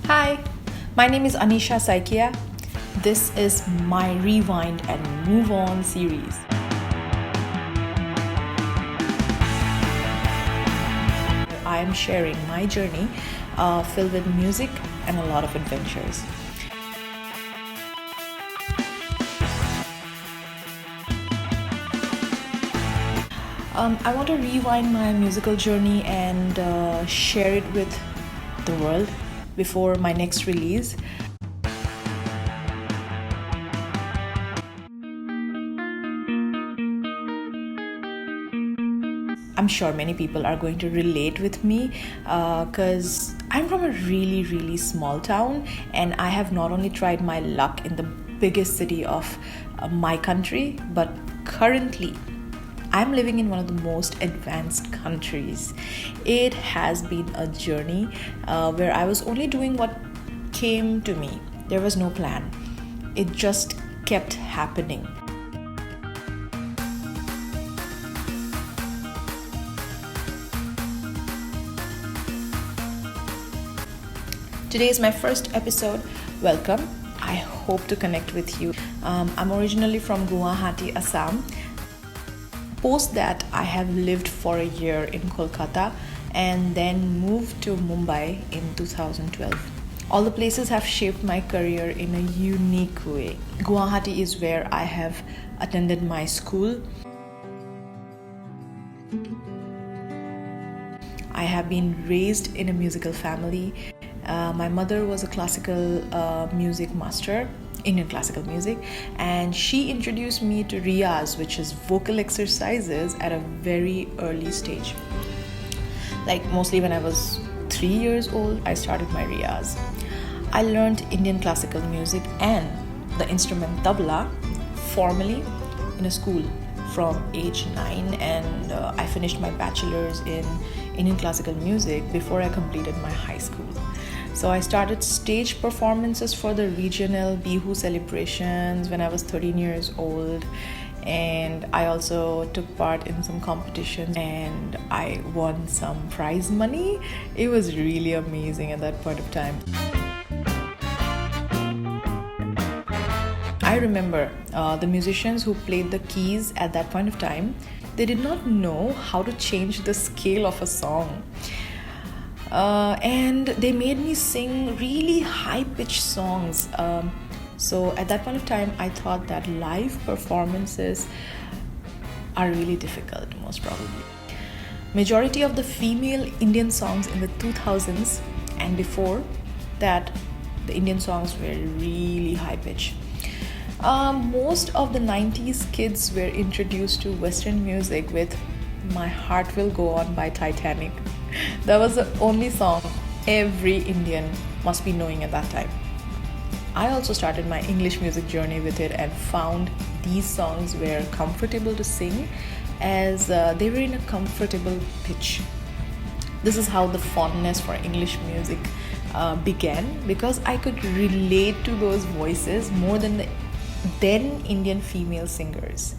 Hi, my name is Anisha Saikia. This is my Rewind and Move On series. I am sharing my journey filled with music and a lot of adventures. I want to rewind my musical journey and share it with the world before my next release. I'm sure many people are going to relate with me because I'm from a really small town, and I have not only tried my luck in the biggest city of my country, but currently I'm living in one of the most advanced countries. It has been a journey where I was only doing what came to me. There was no plan. It just kept happening. Today is my first episode. Welcome. I hope to connect with you. I'm originally from Guwahati, Assam. Post that, I have lived for a year in Kolkata and then moved to Mumbai in 2012. All the places have shaped my career in a unique way. Guwahati is where I have attended my school. I have been raised in a musical family. My mother was a classical music master, Indian classical music, and she introduced me to riyaz, which is vocal exercises, at a very early stage. Like mostly when I was 3 years old, I started my riyaz. I learned Indian classical music and the instrument tabla formally in a school from age 9, and I finished my bachelor's in Indian classical music before I completed my high school. So I started stage performances for the regional Bihu celebrations when I was 13 years old, and I also took part in some competitions and I won some prize money. It was really amazing at that point of time. I remember the musicians who played the keys at that point of time, they did not know how to change the scale of a song. And they made me sing really high-pitched songs. So at that point of time, I thought that live performances are really difficult, most probably. Majority of the female Indian songs in the 2000s and before that, the Indian songs were really high-pitched. Most of the 90s kids were introduced to Western music with My Heart Will Go On by Titanic. That was the only song every Indian must be knowing at that time. I also started my English music journey with it and found these songs were comfortable to sing as they were in a comfortable pitch. This is how the fondness for English music began, because I could relate to those voices more than the then Indian female singers.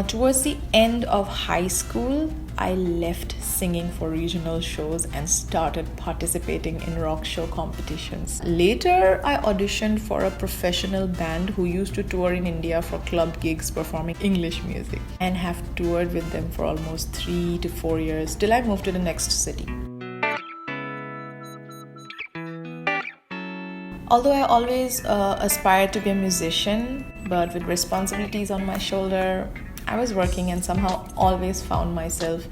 Towards the end of high school, I left singing for regional shows and started participating in rock show competitions. Later, I auditioned for a professional band who used to tour in India for club gigs performing English music, and have toured with them for almost 3 to 4 years till I moved to the next city. Although I always aspired to be a musician, but with responsibilities on my shoulder, I was working and somehow always found myself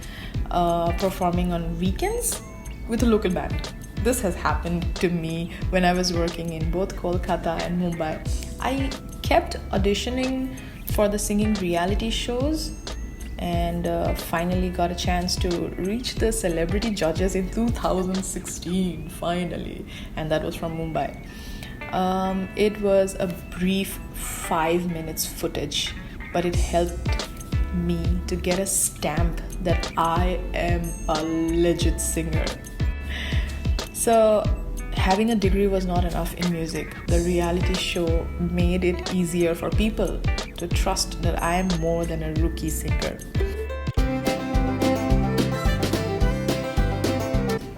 performing on weekends with a local band. This has happened to me when I was working in both Kolkata and Mumbai. I kept auditioning for the singing reality shows and finally got a chance to reach the celebrity judges in 2016, finally, and that was from Mumbai. It was a brief 5 minutes footage, but it helped me to get a stamp that I am a legit singer. So having a degree was not enough in music. The reality show made it easier for people to trust that I am more than a rookie singer.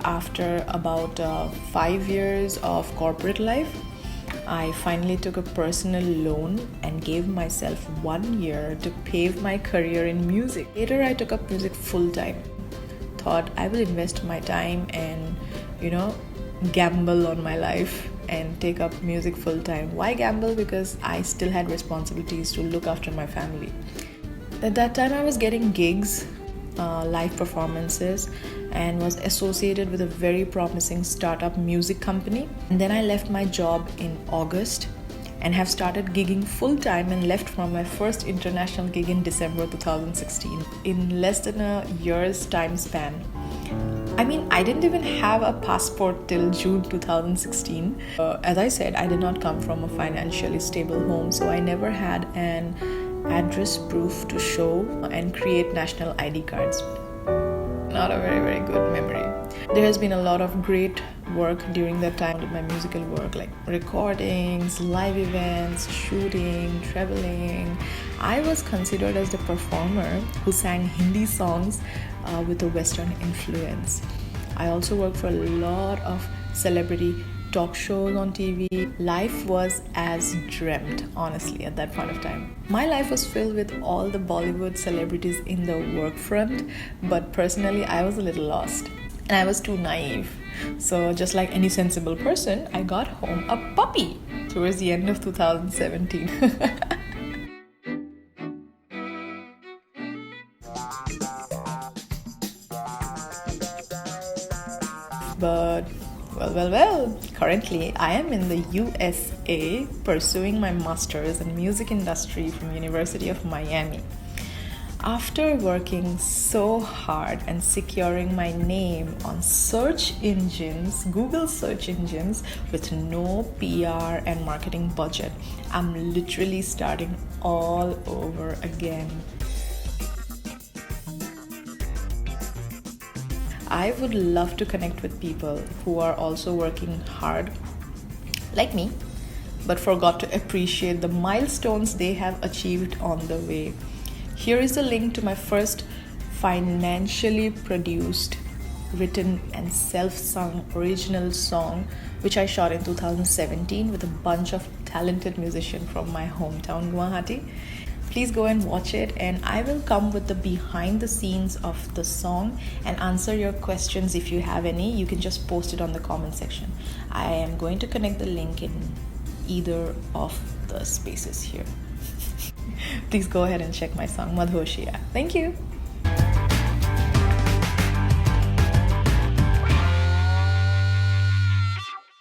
after about 5 years of corporate life, I finally took a personal loan and gave myself 1 year to pave my career in music. Later, I took up music full time. Thought I will invest my time and, gamble on my life and take up music full time. Why gamble? Because I still had responsibilities to look after my family. At that time, I was getting gigs, live performances, and was associated with a very promising startup music company. And then I left my job in August and have started gigging full time and left from my first international gig in December 2016 in less than a year's time span. I didn't even have a passport till June 2016. As I said, I did not come from a financially stable home, so I never had an address proof to show and create national ID cards. Not a very, very good memory. There has been a lot of great work during that time with my musical work, like recordings, live events, shooting, traveling. I was considered as the performer who sang Hindi songs with a Western influence. I also worked for a lot of celebrity talk shows on TV. Life was as dreamt, honestly, at that point of time. My life was filled with all the Bollywood celebrities in the work front, but personally, I was a little lost and I was too naive. So just like any sensible person, I got home a puppy towards the end of 2017. But well, currently I am in the USA pursuing my master's in music industry from University of Miami. After working so hard and securing my name on search engines, Google search engines, with no PR and marketing budget, I'm literally starting all over again. I would love to connect with people who are also working hard, like me, but forgot to appreciate the milestones they have achieved on the way. Here is a link to my first financially produced, written and self-sung original song, which I shot in 2017 with a bunch of talented musicians from my hometown, Guwahati. Please go and watch it, and I will come with the behind the scenes of the song and answer your questions if you have any. You can just post it on the comment section. I am going to connect the link in either of the spaces here. Please go ahead and check my song Madhoshiya. Thank you.